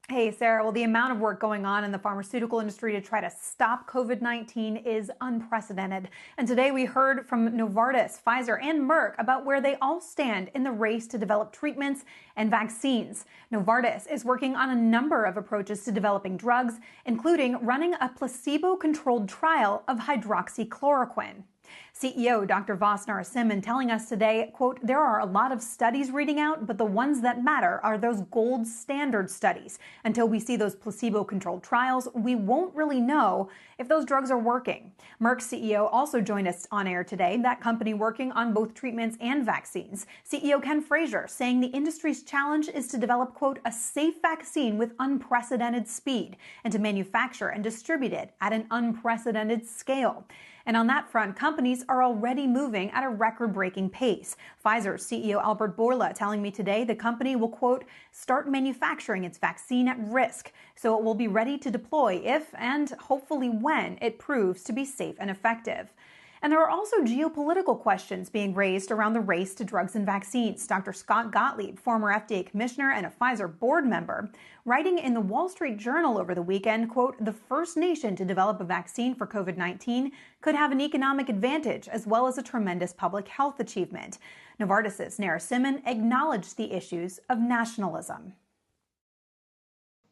Hey, Sarah. Well, the amount of work going on in the pharmaceutical industry to try to stop COVID-19 is unprecedented. And today we heard from Novartis, Pfizer, and Merck about where they all stand in the race to develop treatments and vaccines. Novartis is working on a number of approaches to developing drugs, including running a placebo-controlled trial of hydroxychloroquine. CEO Dr. Vas Narasimhan telling us today, quote, there are a lot of studies reading out, but the ones that matter are those gold standard studies. Until we see those placebo-controlled trials, we won't really know if those drugs are working. Merck's CEO also joined us on air today, that company working on both treatments and vaccines. CEO Ken Frazier saying the industry's challenge is to develop, quote, a safe vaccine with unprecedented speed and to manufacture and distribute it at an unprecedented scale. And on that front, companies are already moving at a record-breaking pace. Pfizer's CEO Albert Bourla telling me today the company will, quote, start manufacturing its vaccine at risk, so it will be ready to deploy if and hopefully when it proves to be safe and effective. And there are also geopolitical questions being raised around the race to drugs and vaccines. Dr. Scott Gottlieb, former FDA commissioner and a Pfizer board member, writing in the Wall Street Journal over the weekend, quote, the first nation to develop a vaccine for COVID-19 could have an economic advantage as well as a tremendous public health achievement. Novartis's Narasimhan acknowledged the issues of nationalism.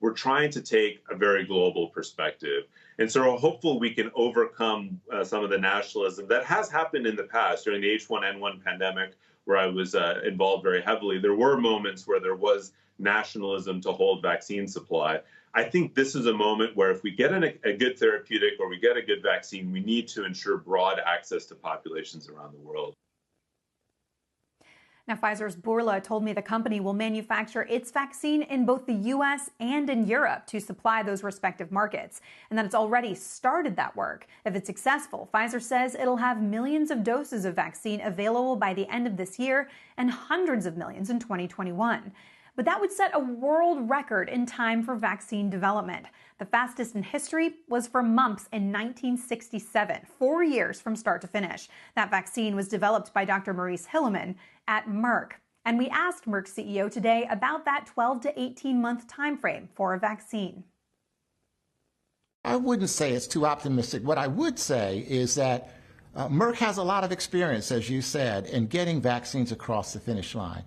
We're trying to take a very global perspective. And so we're hopeful we can overcome some of the nationalism that has happened in the past. During the H1N1 pandemic, where I was involved very heavily, there were moments where there was nationalism to hold vaccine supply. I think this is a moment where if we get a good therapeutic or we get a good vaccine, we need to ensure broad access to populations around the world. Now, Pfizer's Bourla told me the company will manufacture its vaccine in both the U.S. and in Europe to supply those respective markets, and that it's already started that work. If it's successful, Pfizer says it'll have millions of doses of vaccine available by the end of this year and hundreds of millions in 2021. But that would set a world record in time for vaccine development. The fastest in history was for mumps in 1967, 4 years from start to finish. That vaccine was developed by Dr. Maurice Hilleman at Merck. And we asked Merck's CEO today about that 12 to 18-month time frame for a vaccine. I wouldn't say it's too optimistic. What I would say is that Merck has a lot of experience, as you said, in getting vaccines across the finish line.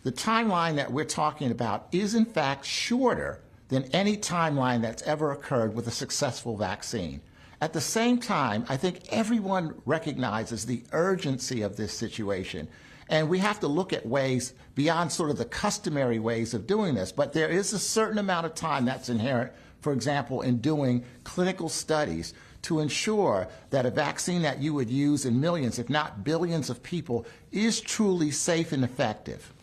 The timeline that we're talking about is, in fact, shorter than any timeline that's ever occurred with a successful vaccine. At the same time, I think everyone recognizes the urgency of this situation. And we have to look at ways beyond sort of the customary ways of doing this. But there is a certain amount of time that's inherent, for example, in doing clinical studies to ensure that a vaccine that you would use in millions, if not billions of people, is truly safe and effective.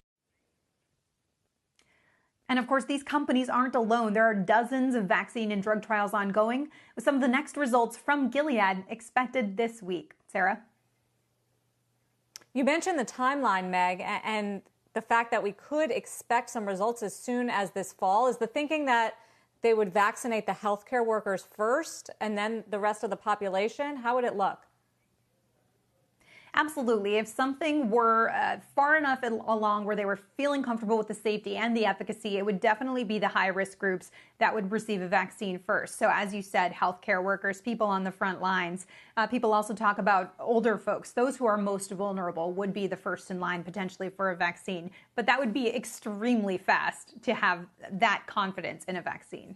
And of course, these companies aren't alone. There are dozens of vaccine and drug trials ongoing, with some of the next results from Gilead expected this week. Sarah? You mentioned the timeline, Meg, and the fact that we could expect some results as soon as this fall. Is the thinking that they would vaccinate the healthcare workers first and then the rest of the population? How would it look? Absolutely. If something were far enough along where they were feeling comfortable with the safety and the efficacy, it would definitely be the high-risk groups that would receive a vaccine first. So as you said, healthcare workers, people on the front lines. People also talk about older folks. Those who are most vulnerable would be the first in line potentially for a vaccine. But that would be extremely fast to have that confidence in a vaccine.